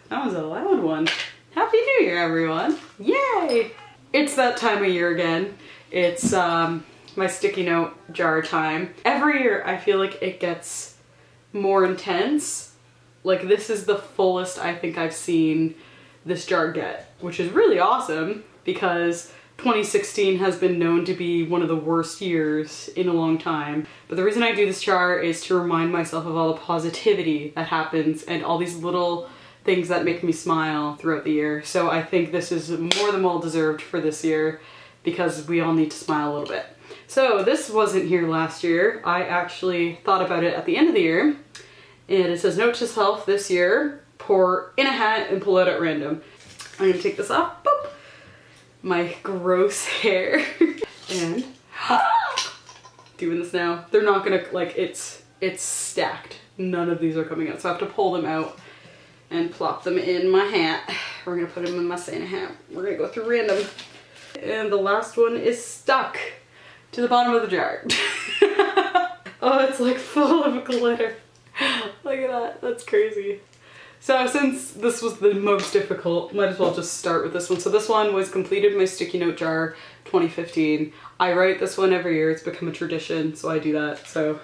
That was a loud one. Happy New Year, everyone. Yay! It's that time of year again. It's my sticky note jar time. Every year I feel like it gets more intense. Like this is the fullest I think I've seen this jar get, which is really awesome because 2016 has been known to be one of the worst years in a long time. But the reason I do this jar is to remind myself of all the positivity that happens and all these little things that make me smile throughout the year. So I think this is more than well deserved for this year because we all need to smile a little bit. So this wasn't here last year. I actually thought about it at the end of the year. And it says, note to self this year, pour in a hat and pull out at random. I'm gonna take this off. Boop. My gross hair. And doing this now. They're not gonna, like, it's stacked. None of these are coming out. So I have to pull them out and plop them in my hat. We're gonna put them in my Santa hat. We're gonna go through random. And the last one is stuck to the bottom of the jar. Oh, it's like full of glitter. Look at that, that's crazy. So since this was the most difficult, might as well just start with this one. So this one was completed my sticky note jar 2015. I write this one every year, it's become a tradition, so I do that, so.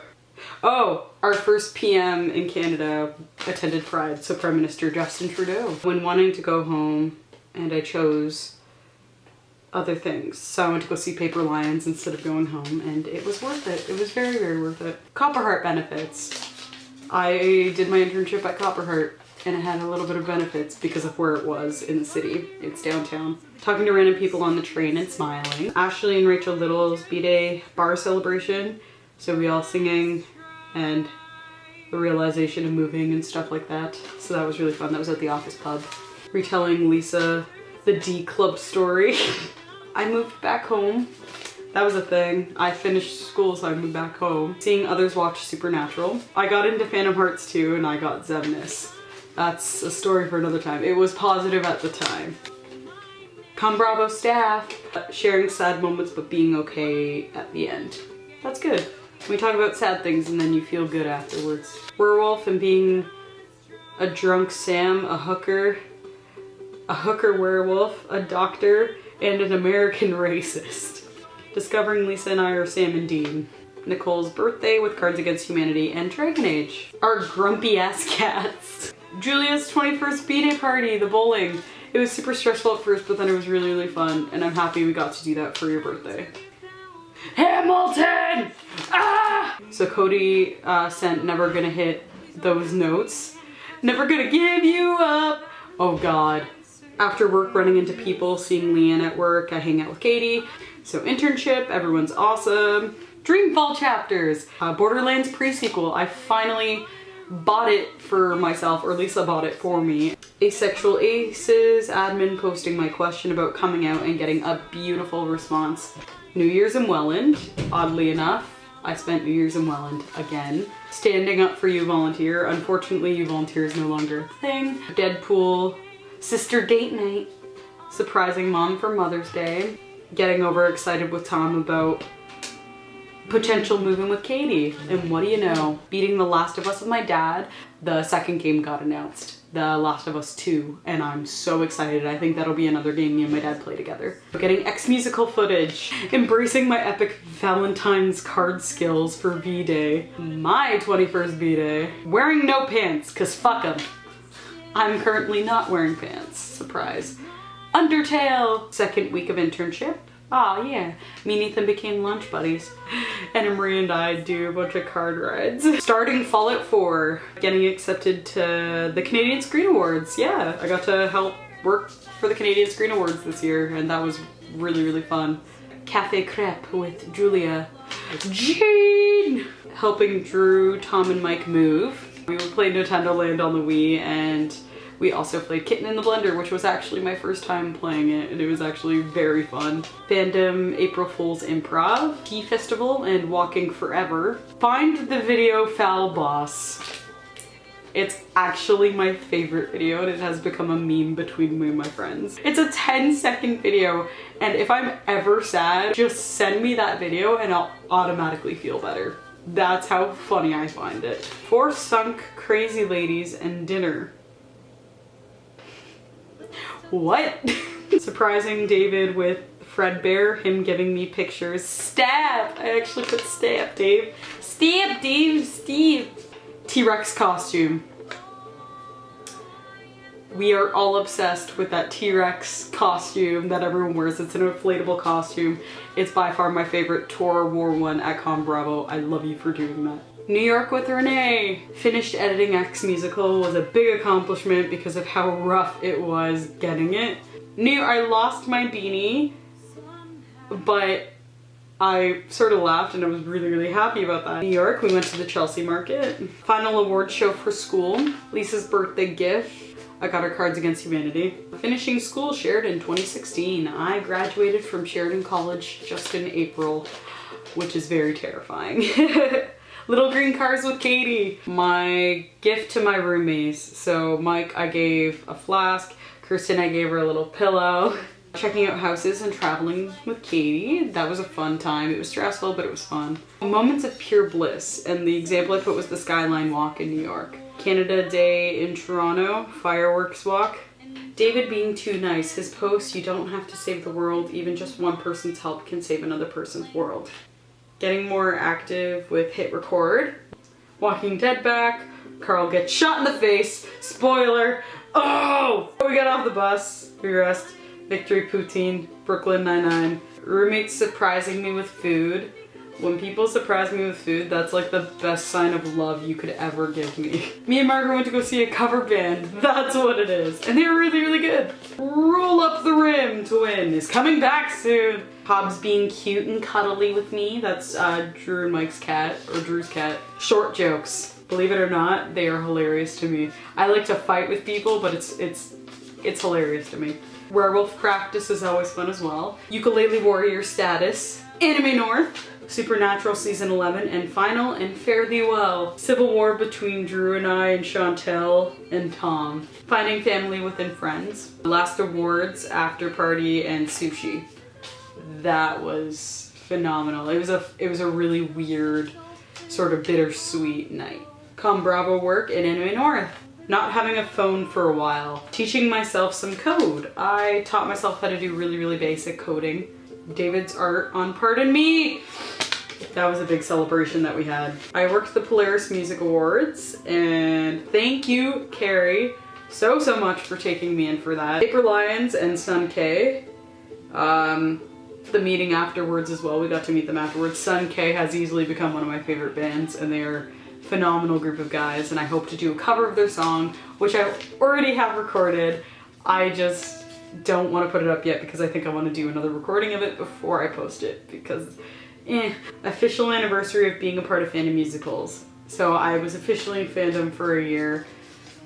Oh, our first PM in Canada attended Pride, so Prime Minister Justin Trudeau. When wanting to go home, and I chose other things. So I went to go see Paper Lions instead of going home, and it was worth it. It was very, very worth it. Copper Heart benefits. I did my internship at Copper Heart, and it had a little bit of benefits because of where it was in the city. It's downtown. Talking to random people on the train and smiling. Ashley and Rachel Little's B-Day bar celebration. So we all singing and the realization of moving and stuff like that. So that was really fun. That was at the Office Pub. Retelling Lisa the D Club story. I moved back home. That was a thing. I finished school, so I moved back home. Seeing others watch Supernatural. I got into Phantom Hearts too, and I got Zemnis. That's a story for another time. It was positive at the time. Come Bravo staff. Sharing sad moments, but being okay at the end. That's good. We talk about sad things and then you feel good afterwards. Werewolf and being a drunk Sam, a hooker werewolf, a doctor, and an American racist. Discovering Lisa and I are Sam and Dean. Nicole's birthday with Cards Against Humanity and Dragon Age. Our grumpy ass cats. Julia's 21st B-Day party, the bowling. It was super stressful at first, but then it was really, really fun, and I'm happy we got to do that for your birthday. Hamilton! Ah! So Cody sent Never Gonna Hit Those Notes. Never gonna give you up. Oh God. After work, running into people, seeing Leanne at work, I hang out with Katie. So internship, everyone's awesome. Dreamfall chapters. Borderlands pre-sequel. I finally bought it for myself, or Lisa bought it for me. Asexual Aces, admin posting my question about coming out and getting a beautiful response. New Year's in Welland, oddly enough, I spent New Year's in Welland again. Standing up for You Volunteer. Unfortunately, You Volunteer is no longer a thing. Deadpool, sister date night. Surprising mom for Mother's Day. Getting overexcited with Tom about potential moving with Katie. And what do you know? Beating The Last of Us with my dad. The second game got announced. The Last of Us 2, and I'm so excited. I think that'll be another game me and my dad play together. Getting ex-musical footage. Embracing my epic Valentine's card skills for V-Day. My 21st V-Day. Wearing no pants, cause fuck them. I'm currently not wearing pants. Surprise. Undertale. Second week of internship. Aw, yeah. Me and Ethan became lunch buddies. And Marie and I do a bunch of card rides. Starting Fallout 4. Getting accepted to the Canadian Screen Awards. Yeah, I got to help work for the Canadian Screen Awards this year, and that was really, really fun. Cafe Crepe with Julia. Jean! Helping Drew, Tom, and Mike move. We played Nintendo Land on the Wii, and we also played Kitten in the Blender, which was actually my first time playing it, and it was actually very fun. Fandom April Fool's Improv, Tea Festival, and Walking Forever. Find the video Foul Boss. It's actually my favorite video, and it has become a meme between me and my friends. It's a 10-second video, and if I'm ever sad, just send me that video and I'll automatically feel better. That's how funny I find it. 4 Sunk Crazy Ladies and Dinner. what? Surprising David with Fredbear, him giving me pictures. Stab! I actually put stab, Dave. Stab, Dave, Steve. T-Rex costume. We are all obsessed with that T-Rex costume that everyone wears. It's an inflatable costume. It's by far my favorite. Tor wore one at Con Bravo. I love you for doing that. New York with Renee. Finished editing X Musical was a big accomplishment because of how rough it was getting it. I lost my beanie, but I sort of laughed and I was really, really happy about that. New York, we went to the Chelsea Market. Final award show for school. Lisa's birthday gift. I got her Cards Against Humanity. Finishing school, Sheridan 2016. I graduated from Sheridan College just in April, which is very terrifying. Little green cars with Katie. My gift to my roommates. So Mike, I gave a flask. Kirsten, I gave her a little pillow. Checking out houses and traveling with Katie. That was a fun time. It was stressful, but it was fun. Moments of pure bliss. And the example I put was the Skyline Walk in New York. Canada Day in Toronto, fireworks walk. David being too nice. His post, you don't have to save the world. Even just one person's help can save another person's world. Getting more active with hit record. Walking Dead back. Carl gets shot in the face. Spoiler. Oh! We got off the bus. We rest. Victory Poutine. Brooklyn Nine-Nine. Roommates surprising me with food. When people surprise me with food, that's like the best sign of love you could ever give me. Me and Margaret went to go see a cover band. That's what it is. And they were really, really good. Roll Up the Rim to Win is coming back soon. Hobbs being cute and cuddly with me. That's Drew and Mike's cat, or Drew's cat. Short jokes. Believe it or not, they are hilarious to me. I like to fight with people, but it's hilarious to me. Werewolf practice is always fun as well. Ukulele Warrior status. Anime North. Supernatural Season 11 and final, and Fare Thee Well. Civil war between Drew and I and Chantel and Tom. Finding family within friends. Last awards, after party, and sushi. That was phenomenal. It was a really weird, sort of bittersweet night. Con Bravo work in Anime North. Not having a phone for a while. Teaching myself some code. I taught myself how to do really, really basic coding. David's art on Pardon Me. That was a big celebration that we had. I worked the Polaris Music Awards, and thank you, Carrie, so much for taking me in for that. Paper Lions and Sun K. The meeting afterwards as well, we got to meet them afterwards. Sun K has easily become one of my favorite bands, and they are a phenomenal group of guys, and I hope to do a cover of their song, which I already have recorded. I just don't want to put it up yet because I think I want to do another recording of it before I post it because official anniversary of being a part of fandom musicals. So I was officially in fandom for a year,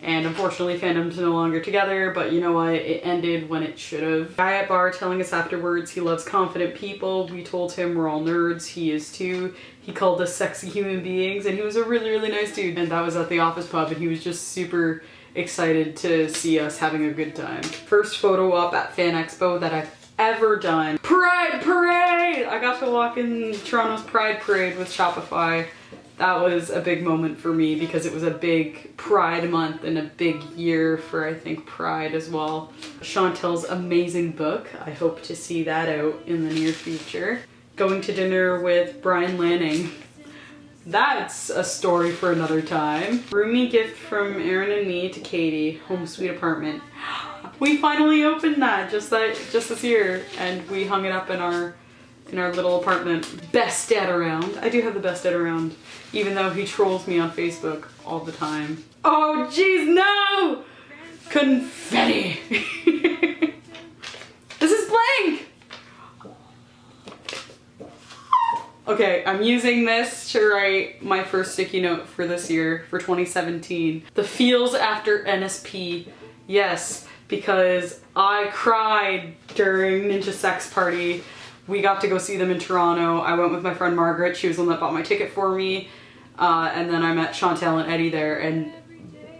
and unfortunately fandom's no longer together, but you know what, it ended when it should have. Guy at bar telling us afterwards he loves confident people. We told him we're all nerds, he is too. He called us sexy human beings, and he was a really, really nice dude. And that was at the Office Pub, and he was just super excited to see us having a good time. First photo op at Fan Expo that I've ever done. Pride Parade! I got to walk in Toronto's Pride Parade with Shopify. That was a big moment for me because it was a big Pride month and a big year for, I think, Pride as well. Chantel's amazing book. I hope to see that out in the near future. Going to dinner with Brian Lanning. That's a story for another time. Roomie gift from Aaron and me to Katie, home sweet apartment. We finally opened that just this year, and we hung it up in our little apartment. Best dad around. I do have the best dad around, even though he trolls me on Facebook all the time. Oh jeez, no! Confetti! This is blank! Okay, I'm using this to write my first sticky note for this year, for 2017. The feels after NSP. Yes, because I cried during Ninja Sex Party. We got to go see them in Toronto. I went with my friend Margaret. She was the one that bought my ticket for me. And then I met Chantel and Eddie there, and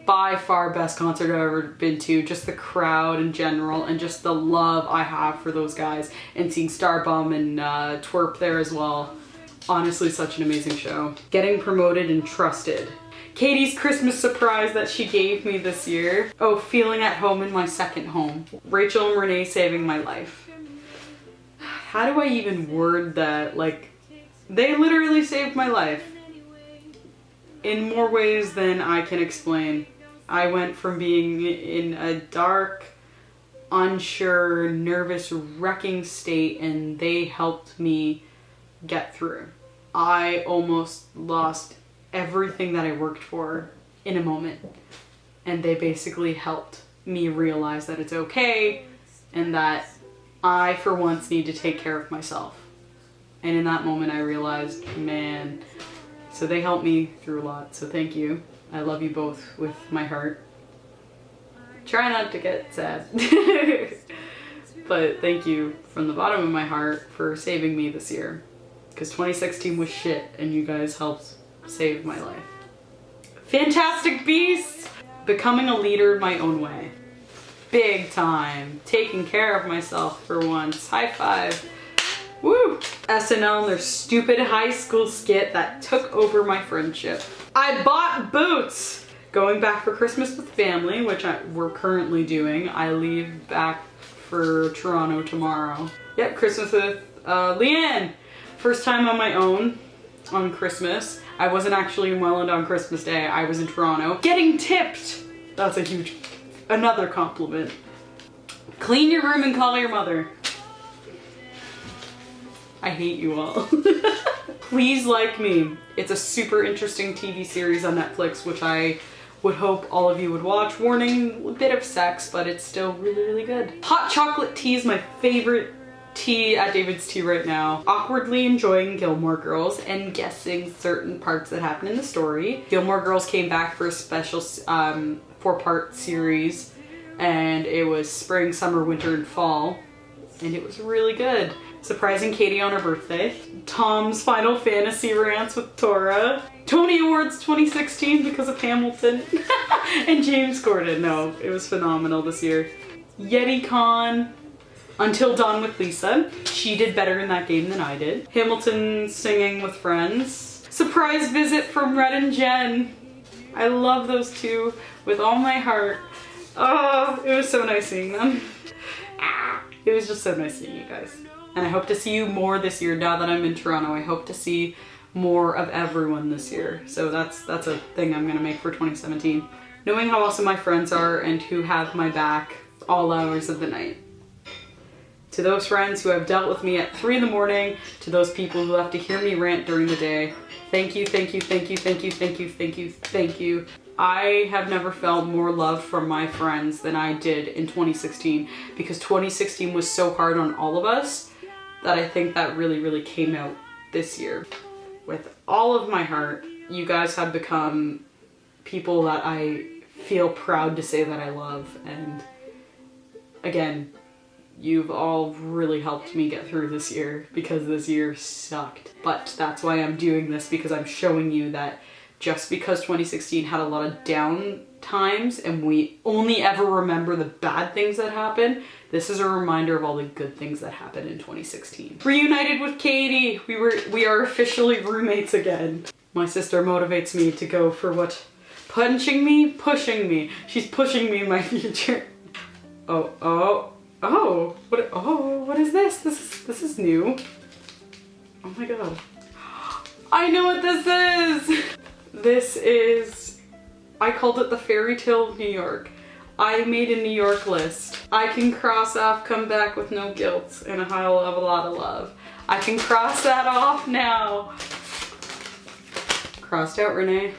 by far best concert I've ever been to. Just the crowd in general and just the love I have for those guys, and seeing Starbum and Twerp there as well. Honestly, such an amazing show. Getting promoted and trusted. Katie's Christmas surprise that she gave me this year. Oh, feeling at home in my second home. Rachel and Renee saving my life. How do I even word that? Like, they literally saved my life in more ways than I can explain. I went from being in a dark, unsure, nervous, wrecking state, and they helped me get through. I almost lost everything that I worked for in a moment, and they basically helped me realize that it's okay and that I for once need to take care of myself. And in that moment I realized, man, so they helped me through a lot, so thank you. I love you both with my heart. Try not to get sad. But thank you from the bottom of my heart for saving me this year, because 2016 was shit and you guys helped save my life. Fantastic Beasts! Becoming a leader in my own way. Big time. Taking care of myself for once. High five. Woo! SNL and their stupid high school skit that took over my friendship. I bought boots! Going back for Christmas with family, which we're currently doing. I leave back for Toronto tomorrow. Yep, Christmas with Leanne. First time on my own on Christmas. I wasn't actually in Welland on Christmas Day. I was in Toronto. Getting tipped! That's a huge, another compliment. Clean your room and call your mother. I hate you all. Please Like Me. It's a super interesting TV series on Netflix, which I would hope all of you would watch. Warning, a bit of sex, but it's still really, really good. Hot chocolate tea is my favorite tea at David's Tea right now. Awkwardly enjoying Gilmore Girls and guessing certain parts that happen in the story. Gilmore Girls came back for a special 4-part series, and it was spring, summer, winter, and fall, and it was really good. Surprising Katie on her birthday. Tom's Final Fantasy rants with Tora. Tony Awards 2016 because of Hamilton. And James Corden. No, it was phenomenal this year. YetiCon. Until Dawn with Lisa. She did better in that game than I did. Hamilton singing with friends. Surprise visit from Red and Jen. I love those two with all my heart. Oh, it was so nice seeing them. It was just so nice seeing you guys. And I hope to see you more this year now that I'm in Toronto. I hope to see more of everyone this year. So that's a thing I'm gonna make for 2017. Knowing how awesome my friends are and who have my back all hours of the night. To those friends who have dealt with me at 3 in the morning, to those people who have to hear me rant during the day, thank you, thank you, thank you, thank you, thank you, thank you, thank you. I have never felt more love from my friends than I did in 2016, because 2016 was so hard on all of us that I think that really, really came out this year. With all of my heart, you guys have become people that I feel proud to say that I love, and again, you've all really helped me get through this year, because this year sucked. But that's why I'm doing this, because I'm showing you that just because 2016 had a lot of down times and we only ever remember the bad things that happened, this is a reminder of all the good things that happened in 2016. Reunited with Katie. We are officially roommates again. My sister motivates me to go for what? Pushing me. She's pushing me in my future. Oh, what is this? This is new. Oh my god. I know what this is! This is, I called it the fairy tale of New York. I made a New York list. I can cross off come back with no guilt and a hell of a lot of love. I can cross that off now. Crossed out, Renee.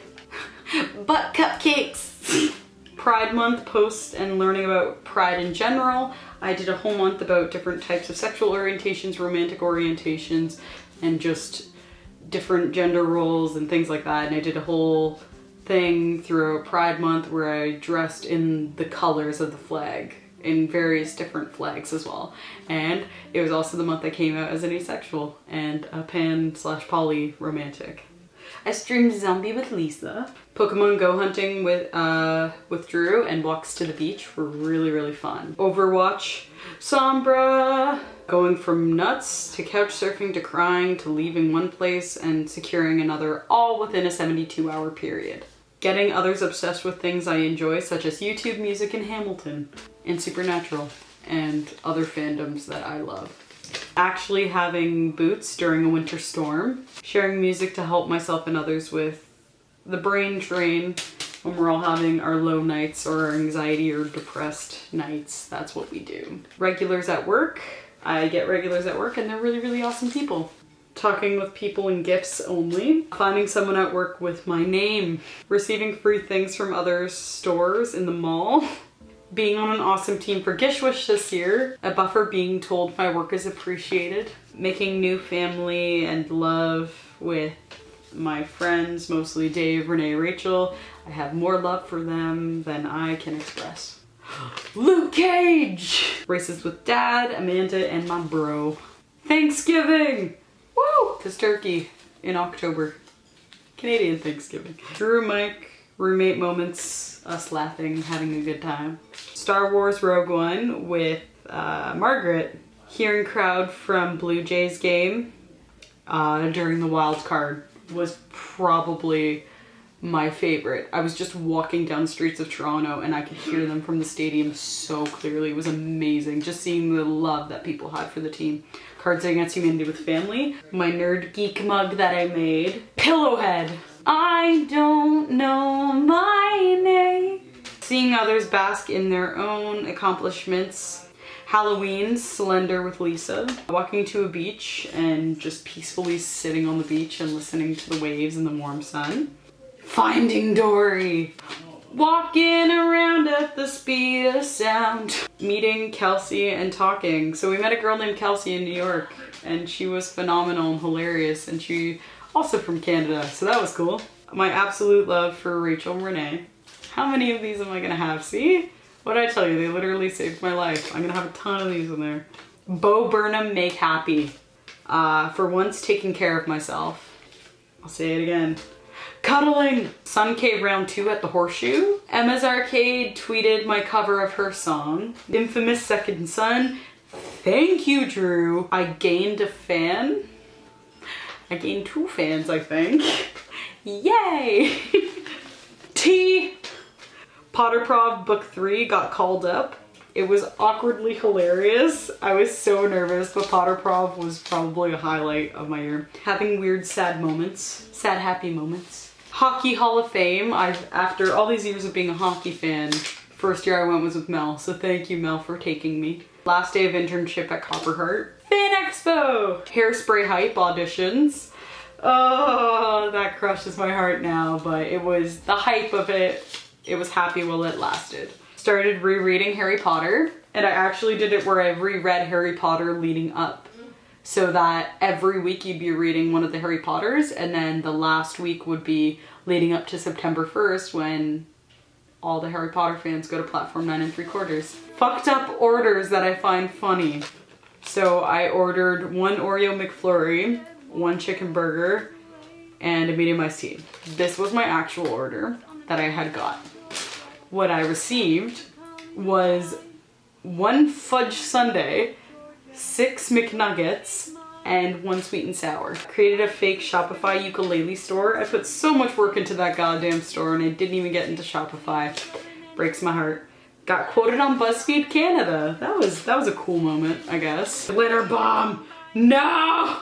Butt cupcakes. Pride Month posts and learning about pride in general. I did a whole month about different types of sexual orientations, romantic orientations, and just different gender roles and things like that. And I did a whole thing through Pride Month where I dressed in the colors of the flag, in various different flags as well. And it was also the month I came out as an asexual and a pan/poly romantic. I streamed Zombie with Lisa. Pokemon Go hunting with Drew and walks to the beach were really, really fun. Overwatch, Sombra. Going from nuts to couch surfing to crying to leaving one place and securing another, all within a 72-hour period. getting others obsessed with things I enjoy, such as YouTube music and Hamilton and Supernatural and other fandoms that I love. Actually having boots during a winter storm, sharing music to help myself and others with the brain drain when we're all having our low nights or our anxiety or depressed nights. That's what we do. Regulars at work. I get regulars at work and they're really, really awesome people. Talking with people and gifts only. Finding someone at work with my name. Receiving free things from other stores in the mall. Being on an awesome team for Gish Wish this year. A buffer being told my work is appreciated. Making new family and love with my friends, mostly Dave, Renee, Rachel. I have more love for them than I can express. Luke Cage! Races with Dad, Amanda, and my bro. Thanksgiving! Woo! 'Cause turkey in October. Canadian Thanksgiving. Drew, Mike, roommate moments, us laughing, having a good time. Star Wars Rogue One with Margaret. Hearing crowd from Blue Jays game during the wild card was probably my favorite. I was just walking down the streets of Toronto and I could hear them from the stadium so clearly. It was amazing just seeing the love that people had for the team. Cards Against Humanity with family. My nerd geek mug that I made. Pillowhead. I don't know my name. Seeing others bask in their own accomplishments. Halloween, Slender with Lisa. Walking to a beach and just peacefully sitting on the beach and listening to the waves and the warm sun. Finding Dory. Walking around at the speed of sound. Meeting Kelsey and talking. So we met a girl named Kelsey in New York and she was phenomenal and hilarious and she also from Canada, so that was cool. My absolute love for Rachel and Renee. How many of these am I gonna have? See? What did I tell you? They literally saved my life. I'm gonna have a ton of these in there. Bo Burnham, make happy. For once taking care of myself. I'll say it again. Cuddling. Sun Cave round 2 at the Horseshoe. Emma's Arcade tweeted my cover of her song. Infamous Second Son. Thank you, Drew. I gained a fan. I gained 2 fans, I think. Yay! T. Potterprov Book 3 got called up. It was awkwardly hilarious. I was so nervous, but Potterprov was probably a highlight of my year. Having weird sad moments. Sad happy moments. Hockey Hall of Fame. After all these years of being a hockey fan, first year I went was with Mel, so thank you Mel for taking me. Last day of internship at Copperheart. Fan Expo! Hairspray Hype auditions. Oh, that crushes my heart now, but it was the hype of it. It was happy while it lasted. Started rereading Harry Potter, and I actually did it where I reread Harry Potter leading up. So that every week you'd be reading one of the Harry Potters, and then the last week would be leading up to September 1st when all the Harry Potter fans go to platform 9 3/4. Fucked up orders that I find funny. So I ordered 1 Oreo McFlurry, 1 chicken burger, and a medium iced tea. This was my actual order that I had got. What I received was 1 fudge sundae, 6 McNuggets, and 1 sweet and sour. Created a fake Shopify ukulele store. I put so much work into that goddamn store and I didn't even get into Shopify. Breaks my heart. Got quoted on BuzzFeed Canada. That was a cool moment, I guess. Glitter bomb. No!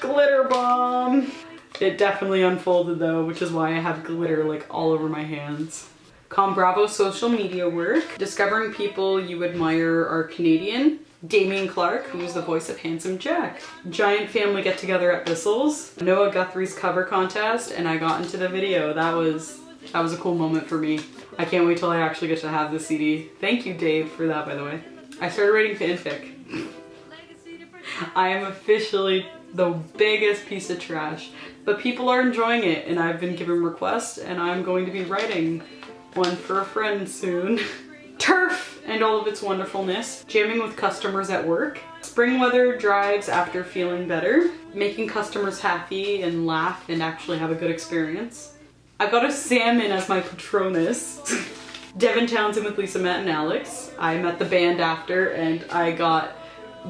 Glitter bomb. It definitely unfolded though, which is why I have glitter like all over my hands. Com Bravo social media work. Discovering people you admire are Canadian. Damien Clark, who's the voice of Handsome Jack. Giant family get together at Bissell's. Noah Guthrie's cover contest, and I got into the video. That was a cool moment for me. I can't wait till I actually get to have the CD. Thank you, Dave, for that, by the way. I started writing fanfic. I am officially the biggest piece of trash, but people are enjoying it, and I've been given requests, and I'm going to be writing one for a friend soon. Turf and all of its wonderfulness. Jamming with customers at work. Spring weather drives after feeling better. Making customers happy and laugh and actually have a good experience. I got a salmon as my Patronus. Devin Townsend with Lisa, Matt, and Alex. I met the band after and I got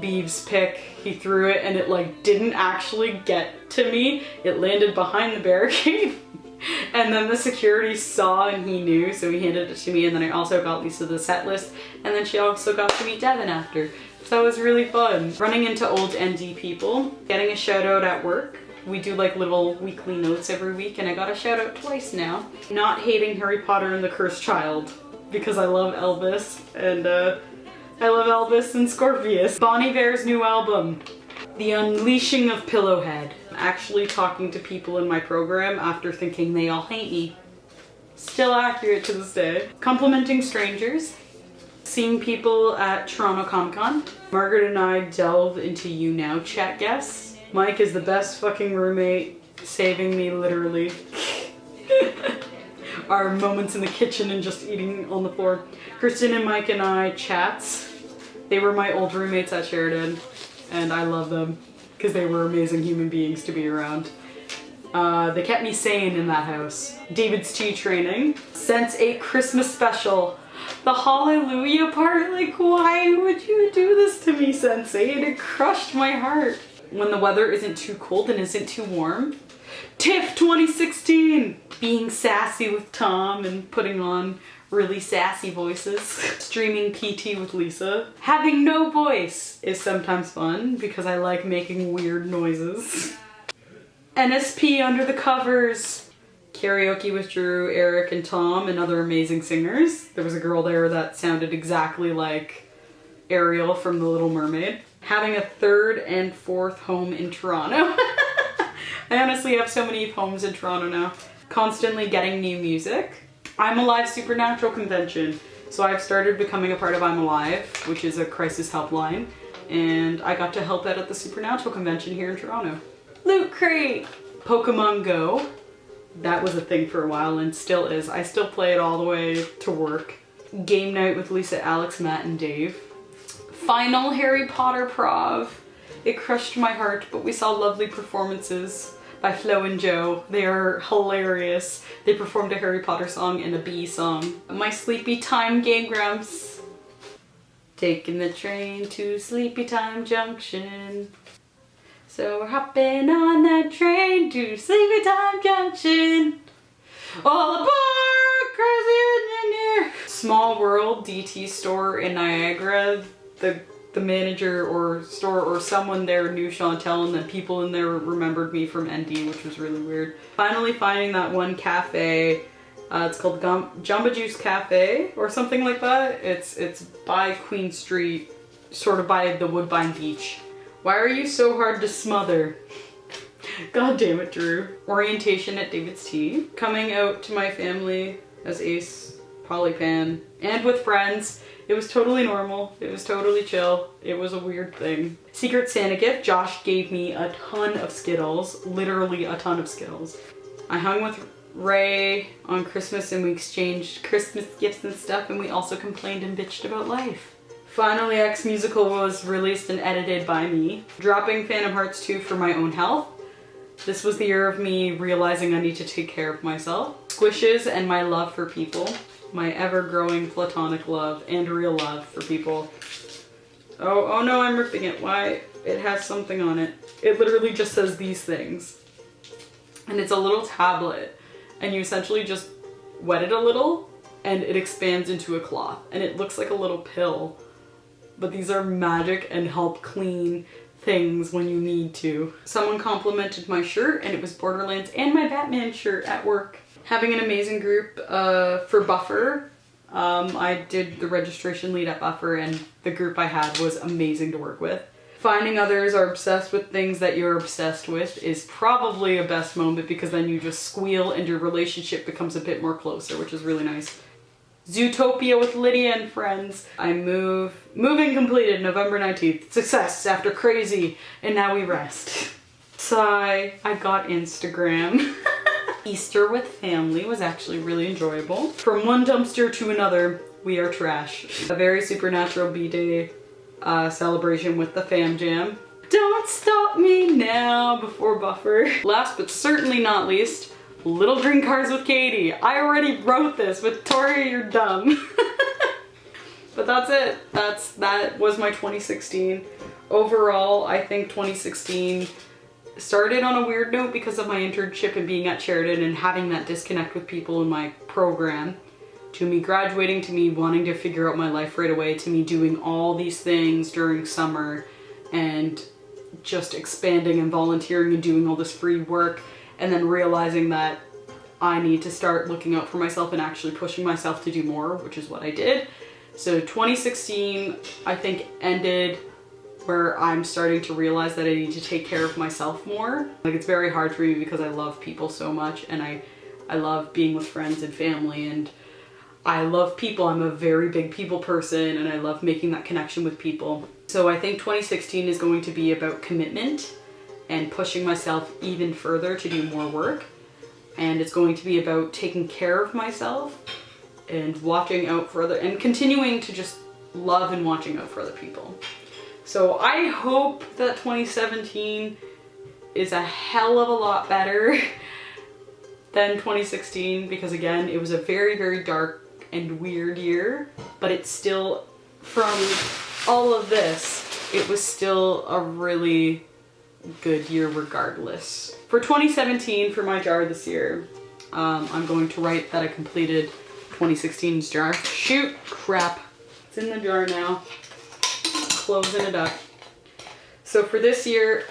Beeve's pick. He threw it and it like didn't actually get to me. It landed behind the barricade. And then the security saw and he knew, so he handed it to me, and then I also got Lisa the set list, and then she also got to meet Devin after. So that was really fun. Running into old ND people, getting a shout out at work. We do like little weekly notes every week, and I got a shout out twice now. Not hating Harry Potter and the Cursed Child, because I love Elvis, and I love Elvis and Scorpius. Bon Iver's new album, The Unleashing of Pillowhead. I'm actually talking to people in my program after thinking they all hate me. Still accurate to this day. Complimenting strangers. Seeing people at Toronto Comic Con. Margaret and I delve into You Now chat guests. Mike is the best fucking roommate, saving me literally. Our moments in the kitchen and just eating on the floor. Kristen and Mike and I chats. They were my old roommates at Sheridan, and I love them because they were amazing human beings to be around. They kept me sane in that house. David's tea training. Sense 8 Christmas special. The hallelujah part, like why would you do this to me, Sensei? It crushed my heart. When the weather isn't too cold and isn't too warm. TIFF 2016! Being sassy with Tom and putting on really sassy voices. Streaming PT with Lisa. Having no voice is sometimes fun because I like making weird noises. NSP under the covers. Karaoke with Drew, Eric, and Tom, and other amazing singers. There was a girl there that sounded exactly like Ariel from The Little Mermaid. Having a third and fourth home in Toronto. I honestly have so many homes in Toronto now. Constantly getting new music. I'm Alive Supernatural convention. So I've started becoming a part of I'm Alive, which is a crisis helpline. And I got to help out at the Supernatural convention here in Toronto. Loot Crate! Pokemon Go. That was a thing for a while and still is. I still play it all the way to work. Game night with Lisa, Alex, Matt, and Dave. Final Harry Potter prov. It crushed my heart, but we saw lovely performances by Flo and Joe. They are hilarious. They performed a Harry Potter song and a Bee song. My sleepy time Game Grumps. Taking the train to Sleepy Time Junction. So we're hopping on that train to Sleepy Time Junction. All aboard, crazy engineer. Small World DT store in Niagara. The manager or store or someone there knew Chantel, and the people in there remembered me from ND, which was really weird. Finally finding that one cafe. It's called Jamba Juice Cafe or something like that. It's by Queen Street, sort of by the Woodbine Beach. Why are you so hard to smother? God damn it, Drew. Orientation at David's Tea. Coming out to my family as Ace, Polypan, and with friends. It was totally normal. It was totally chill. It was a weird thing. Secret Santa gift. Josh gave me a ton of Skittles. Literally a ton of Skittles. I hung with Ray on Christmas and we exchanged Christmas gifts and stuff, and we also complained and bitched about life. Finally, X Musical was released and edited by me. Dropping Phantom Hearts 2 for my own health. This was the year of me realizing I need to take care of myself. Squishes and my love for people. My ever-growing platonic love and real love for people. Oh no, I'm ripping it. Why? It has something on it. It literally just says these things. And it's a little tablet. And you essentially just wet it a little and it expands into a cloth. And it looks like a little pill. But these are magic and help clean things when you need to. Someone complimented my shirt and it was Borderlands and my Batman shirt at work. Having an amazing group for Buffer. I did the registration lead at Buffer and the group I had was amazing to work with. Finding others are obsessed with things that you're obsessed with is probably a best moment because then you just squeal and your relationship becomes a bit more closer, which is really nice. Zootopia with Lydia and friends. Moving completed November 19th. Success after crazy and now we rest. Sigh, I got Instagram. Easter with family was actually really enjoyable. From one dumpster to another, we are trash. A very Supernatural B-Day celebration with the fam jam. Don't stop me now before Buffer. Last but certainly not least, Little Green Cars with Katie. I already wrote this. Vittoria, you're dumb. But that's it. That was my 2016. Overall, I think 2016 started on a weird note because of my internship and being at Sheridan and having that disconnect with people in my program, to me graduating, to me wanting to figure out my life right away, to me doing all these things during summer and just expanding and volunteering and doing all this free work, and then realizing that I need to start looking out for myself and actually pushing myself to do more, which is what I did. So 2016, I think, ended where I'm starting to realize that I need to take care of myself more. Like, it's very hard for me because I love people so much, and I love being with friends and family, and I love people. I'm a very big people person, and I love making that connection with people. So I think 2016 is going to be about commitment and pushing myself even further to do more work. And it's going to be about taking care of myself and watching out for other, and continuing to just love and watching out for other people. So I hope that 2017 is a hell of a lot better than 2016, because again, it was a very, very dark and weird year, but it's still, from all of this, it was still a really good year regardless. For 2017, for my jar this year, I'm going to write that I completed 2016's jar. Shoot, crap. It's in the jar now. Closing it up. So for this year,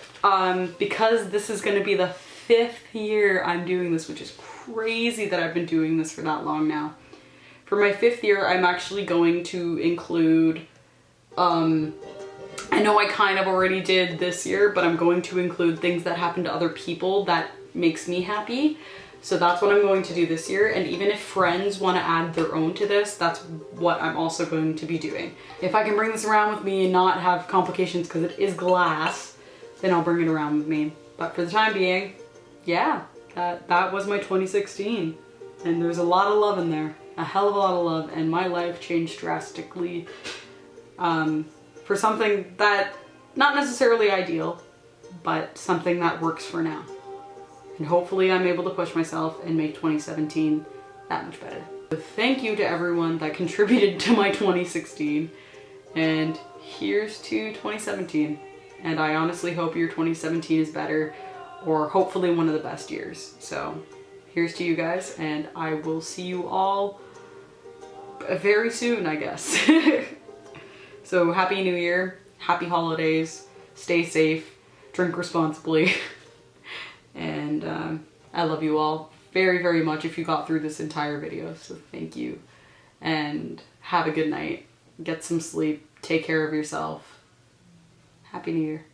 because this is going to be the 5th year I'm doing this, which is crazy that I've been doing this for that long now. For my 5th year, I'm actually going to include, I know I kind of already did this year, but I'm going to include things that happen to other people that makes me happy. So that's what I'm going to do this year. And even if friends want to add their own to this, that's what I'm also going to be doing. If I can bring this around with me and not have complications because it is glass, then I'll bring it around with me. But for the time being, yeah, that was my 2016. And there's a lot of love in there. A hell of a lot of love. And my life changed drastically for something that, not necessarily ideal, but something that works for now. And hopefully I'm able to push myself and make 2017 that much better. So thank you to everyone that contributed to my 2016. And here's to 2017. And I honestly hope your 2017 is better, or hopefully one of the best years. So here's to you guys, and I will see you all very soon, I guess. So happy New Year, happy holidays, stay safe, drink responsibly. And I love you all very, very much if you got through this entire video, so thank you. And have a good night, get some sleep, take care of yourself. Happy New Year.